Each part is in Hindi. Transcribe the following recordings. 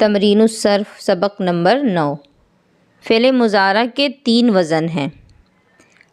तमरीनुस सर्फ सबक नंबर 9। फ़ेल मुज़ारा के 3 वज़न हैं।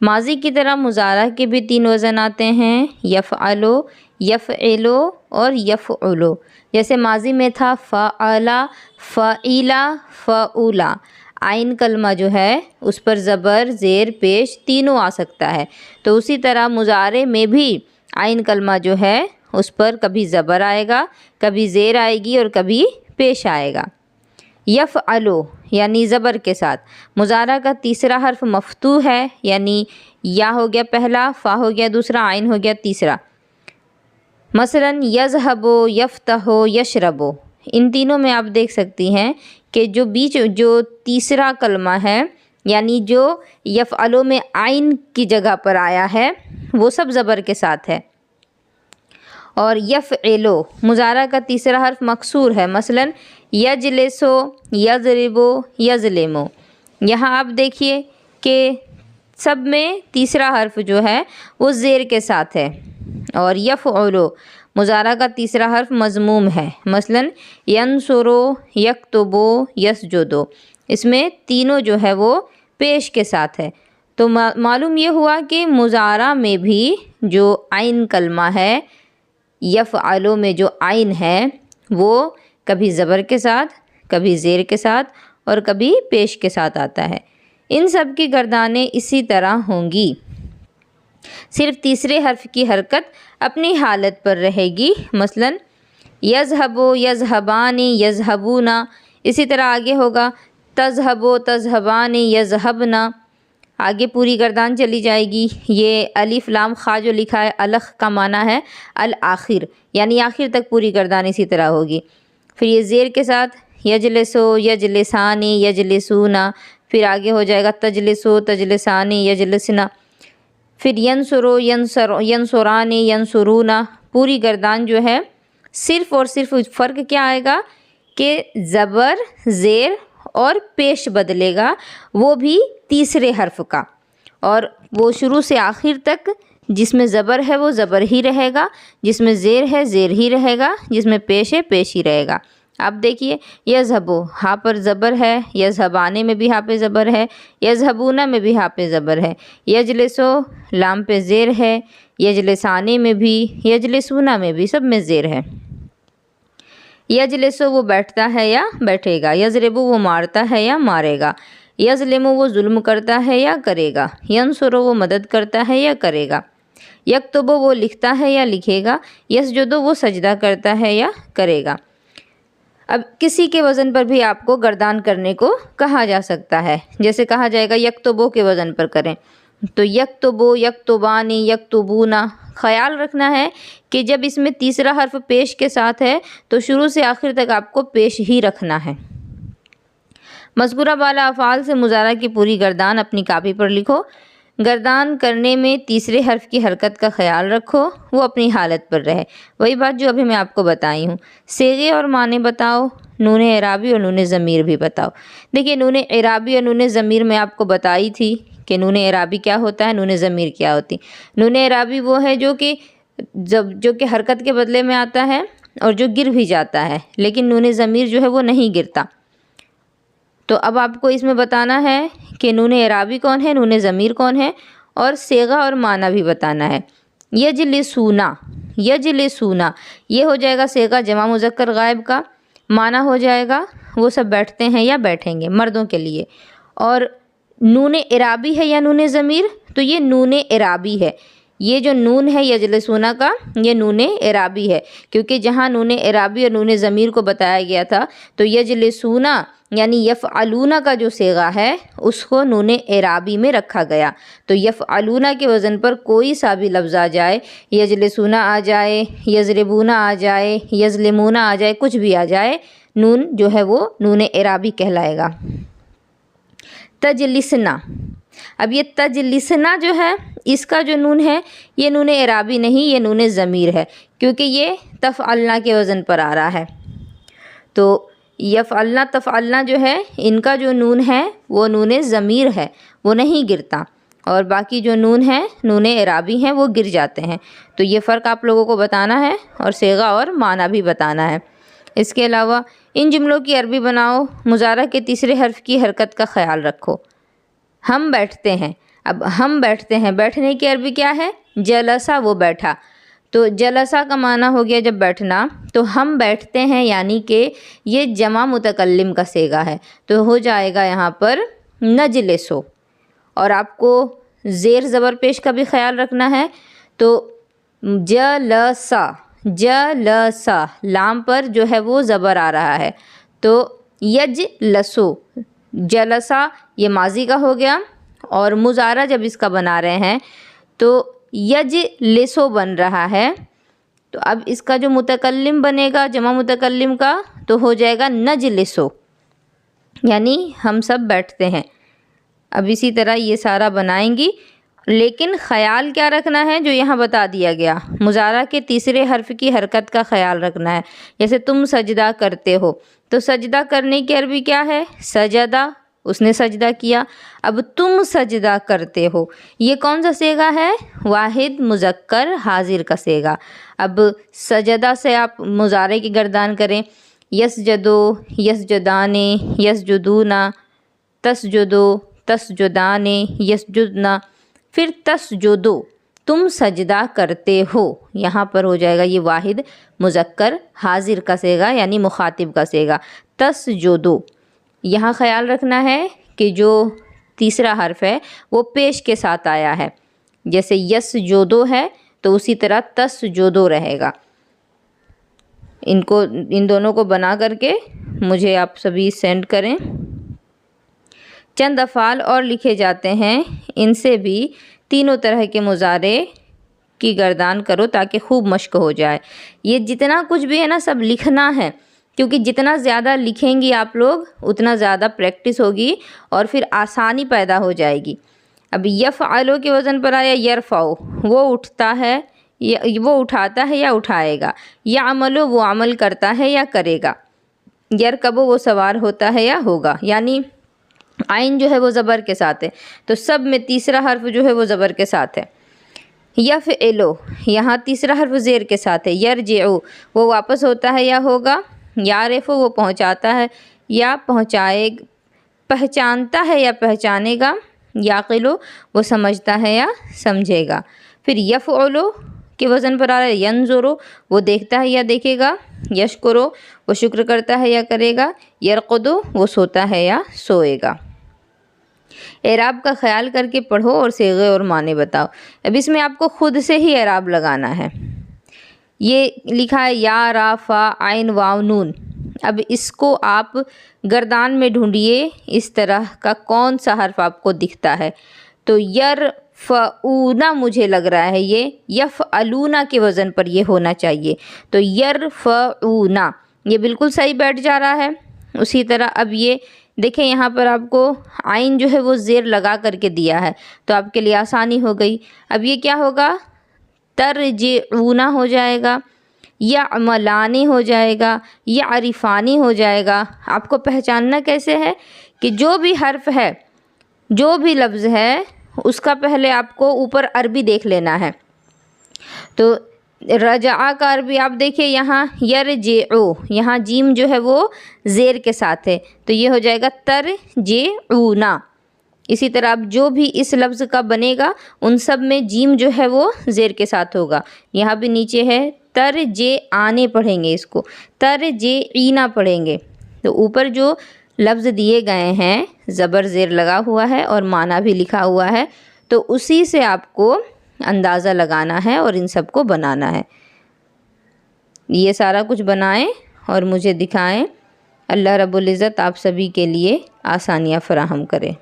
माजी की तरह मुज़ारा के भी 3 वज़न आते हैं, यफ़अलो, यफ़इलो और यफ़उलो। जैसे माजी में था फ़अला, फ़इला, फ़उला। आइन कलमा जो है उस पर ज़बर, ज़ेर, पेश तीनों आ सकता है। तो उसी तरह मुज़ारे में भी आइन कलमा जो है उस पर कभी ज़बर आएगा, कभी ज़ेर आएगी और कभी पेश आएगा। यफ़अलो यानी ज़बर के साथ। मुज़ारा का तीसरा हर्फ मफ्तू है, यानी या हो गया पहला, फ़ा हो गया दूसरा, आइन हो गया तीसरा। मसलन यज़हबो, यफ़तहो, यशरबो। इन तीनों में आप देख सकती हैं कि जो तीसरा कलमा है, यानी जो यफ़अलो में आइन की जगह पर आया है, वो सब ज़बर के साथ है। और यफ़इलो मुज़ारा का तीसरा हर्फ मकसूर है, मसलन यजलिसो, यज़रिबो, यज़लिमो। यहाँ आप देखिए कि सब में तीसरा हर्फ जो है वो ज़ेर के साथ है। और यफ़उलो मुज़ारा का तीसरा हर्फ मज़मूम है, मसलन यंसुरो, यक्तुबो, यस्जुदो। इसमें तीनों जो है वो पेश के साथ है। तो मालूम ये हुआ कि मुज़ारा में भी जो आइन कलमा है, यफ़अलो में जो आइन है वो कभी ज़बर के साथ, कभी ज़ेर के साथ और कभी पेश के साथ आता है। इन सब की गर्दानें इसी तरह होंगी, सिर्फ तीसरे हर्फ की हरकत अपनी हालत पर रहेगी। मसलन यज़हबो, यज़हबानी, यज़हबूना। इसी तरह आगे होगा तज़हबो, तज़हबानी, यज़हबना। आगे पूरी गर्दान चली जाएगी। ये अलिफ लाम खा जो लिखा है, अलख का माना है अल आखिर, यानी आखिर तक पूरी गर्दान इसी तरह होगी। फिर ये ज़ेर के साथ यजलिसो, यजलिसानी, यजलिसूना। फिर आगे हो जाएगा तजलिसो, तजलिसानी, यजलिसना। फिर यंसुरो, यंसुरानी, यंसुरूना। पूरी गर्दान जो है सिर्फ़ और सिर्फ फ़र्क क्या आएगा कि ज़बर, ज़ेर और पेश बदलेगा, वो भी तीसरे हर्फ का। और वो शुरू से आखिर तक जिसमें ज़बर है वो ज़बर ही रहेगा, जिसमें ज़ेर है ज़ेर ही रहेगा, जिसमें पेश है पेश ही रहेगा। आप देखिए यज़हबो हाँ पर ज़बर है, यज़हबाने में भी हाँ पे ज़बर है, यज़हबूना में भी हाँ पे ज़बर है। यजलिसो लाम पे ज़ेर है, यजलिसाने में भी, यजलिसूना में भी, सब में ज़ेर है। यजलिसो वो बैठता है या बैठेगा, यज़रिबु वो मारता है या मारेगा, यज़लिमु वो जुल्म करता है या करेगा, यंसुरो वो मदद करता है या करेगा, यक्तुबु वो लिखता है या लिखेगा, यस्जुदु वो सजदा करता है या करेगा। अब किसी के वज़न पर भी आपको गर्दान करने को कहा जा सकता है। जैसे कहा जाएगा यक्तुबो के वज़न पर करें, तो यक्तुबो, यक्तुबानी, यक्तुबूना। ख़याल रखना है कि जब इसमें तीसरा हर्फ पेश के साथ है तो शुरू से आखिर तक आपको पेश ही रखना है। मज़कूरा वाला अफ़आल से मुज़ारा की पूरी गर्दान अपनी कापी पर लिखो। गर्दान करने में तीसरे हर्फ की हरकत का ख़याल रखो, वो अपनी हालत पर रहे। वही बात जो अभी मैं आपको बताई हूँ। सेगे और माने बताओ, नून एराबी और नून ज़मीर भी बताओ। देखिए नून एराबी और नून ज़मीर मैं आपको बताई थी कि नून एराबी क्या होता है, नून ज़मीर क्या होती। नून एराबी वो है जो कि हरकत के बदले में आता है और जो गिर भी जाता है, लेकिन नून ज़मीर जो है वो नहीं गिरता। तो अब आपको इसमें बताना है कि नून एराबी कौन है, नून ज़मीर कौन है, और सेगा और माना भी बताना है। यजलिसूना, यजलिसूना ये हो जाएगा सेगा जमा मुज़क्कर गायब का। माना हो जाएगा वो सब बैठते हैं या बैठेंगे, मर्दों के लिए। और नून एराबी है या नून ज़मीर, तो ये नून एराबी है। ये जो नून है यजलिसूना का, ये नून एराबी है, क्योंकि जहाँ नून एराबी और नून ज़मीर को बताया गया था तो यजलिसूना यानी यफ़अलूना का जो सेगा है उसको नून एराबी में रखा गया। तो यफ़अलूना के वज़न पर कोई सा भी लफ्ज़ आ जाए, यजलिसूना आ जाए, यज़रिबूना आ जाए, यज़लिमूना आ जाए, कुछ भी आ जाए, नून जो है वो नून एराबी कहलाएगा। तजलिसना, अब ये तजलिसना जो है इसका जो नून है ये नून एराबी नहीं, ये नून ज़मीर है, क्योंकि ये तफ़अलना के वज़न पर आ रहा है। तो यफ़अलना तफ़अलना जो है इनका जो नून है वो नून ज़मीर है, वो नहीं गिरता, और बाकी जो नून है नून इराबी हैं वो गिर जाते हैं। तो ये फ़र्क आप लोगों को बताना है और सेगा और माना भी बताना है। इसके अलावा इन जुमलों की अरबी बनाओ। मुज़ारा के तीसरे हर्फ की हरकत का ख्याल रखो। हम बैठते हैं, अब हम बैठते हैं, बैठने की अरबी क्या है? जलसा, वो बैठा। तो जलसा का माना हो गया जब बैठना, तो हम बैठते हैं यानी कि ये जमा मुतकल्लिम का सेगा है, तो हो जाएगा यहाँ पर नजलिसो। और आपको ज़ेर ज़बर पेश का भी ख्याल रखना है। तो जलसा, जलसा लाम पर जो है वो ज़बर आ रहा है, तो यजलसो, जलसा ये माजी का हो गया, और मुज़ारा जब इसका बना रहे हैं तो यजलिसो बन रहा है। तो अब इसका जो मुतकल्लिम बनेगा जमा मुतकल्लिम का, तो हो जाएगा नजलिसो, यानी हम सब बैठते हैं। अब इसी तरह ये सारा बनाएंगी, लेकिन ख़याल क्या रखना है जो यहाँ बता दिया गया, मुज़ारा के तीसरे हर्फ की हरकत का ख्याल रखना है। जैसे तुम सजदा करते हो, तो सजदा करने की अरबी क्या है? सजदा, उसने सजदा किया। अब तुम सजदा करते हो, ये कौन सा सेगा है? वाहिद मुज़क्कर हाजिर का सेगा। अब सजदा से आप मुज़ारे की गर्दान करें, यसजदो, यसजदाने, यसजुदूना, तसजुदो, तसजुदाने, यसजुदना, फिर तसजुदो, तुम सजदा करते हो। यहाँ पर हो जाएगा ये वाहिद मुज़क्कर हाजिर का सेगा यानी मुखातिब का सेगा, तसजुदो। यहाँ ख्याल रखना है कि जो तीसरा हर्फ है वो पेश के साथ आया है, जैसे यसजुदो है तो उसी तरह तसजुदो रहेगा। इन दोनों को बना करके मुझे आप सभी सेंड करें। चंद अफ़ाल और लिखे जाते हैं, इनसे भी तीनों तरह के मुज़ारे की गर्दान करो ताकि खूब मश्क हो जाए। ये जितना कुछ भी है ना सब लिखना है, क्योंकि जितना ज़्यादा लिखेंगी आप लोग उतना ज़्यादा प्रैक्टिस होगी और फिर आसानी पैदा हो जाएगी। अब यफ़अलो के वज़न पर आया यरफ़ाओ, वो उठता है, वो उठाता है या उठाएगा। याअमलो, वो अमल करता है या करेगा। यरकबो, वो सवार होता है या होगा, यानी आइन जो है वो ज़बर के साथ है, तो सब में तीसरा हर्फ जो है वो ज़बर के साथ है। यफ़इलो, यहाँ तीसरा हर्फ ज़ेर के साथ है। यरजिउ, वो वापस होता है या होगा। यारिफ़ु, वो पहुँचाता है या पहचानता है या पहचानेगा। याक़िलु, वो समझता है या समझेगा। फिर यफ़अलु के वज़न पर आ रहा है यंज़ुरु, वो देखता है या देखेगा। यशकुरु, वो शुक्र करता है या करेगा। यरक़ुदु, वो सोता है या सोएगा। एराब का ख्याल करके पढ़ो और सेगे और माने बताओ। अब इसमें आपको खुद से ही एराब लगाना है। ये लिखा है या रा फा आइन वाव नून। अब इसको आप गर्दान में ढूंढिए, इस तरह का कौन सा हर्फ आपको दिखता है। तो यरफ़ऊना मुझे लग रहा है ये यफ़अलूना के वज़न पर ये होना चाहिए, तो यरफ़ऊना ये बिल्कुल सही बैठ जा रहा है। उसी तरह अब ये देखें, यहाँ पर आपको आइन जो है वो ज़ेर लगा करके दिया है, तो आपके लिए आसानी हो गई। अब ये क्या होगा? तरजिऊना हो जाएगा, या अमलानी हो जाएगा, या अरिफ़ानी हो जाएगा। आपको पहचानना कैसे है कि जो भी हर्फ है, जो भी लफ्ज़ है, उसका पहले आपको ऊपर अरबी देख लेना है। तो रजा का अरबी आप देखिए, यहाँ यरजिउ, यहाँ जीम जो है वो ज़ेर के साथ है, तो ये हो जाएगा तरजिऊना। इसी तरह अब जो भी इस लफ्ज़ का बनेगा उन सब में जीम जो है वो ज़ेर के साथ होगा। यहाँ भी नीचे है तरजे आने पढ़ेंगे, इसको तरजे ईना पढ़ेंगे। तो ऊपर जो लफ्ज़ दिए गए हैं ज़बर ज़ेर लगा हुआ है और माना भी लिखा हुआ है, तो उसी से आपको अंदाज़ा लगाना है और इन सब को बनाना है। ये सारा कुछ बनाएं और मुझे दिखाएं। अल्लाह रब्बुल इज़्ज़त आप सभी के लिए आसानियाँ फ़राहम करे।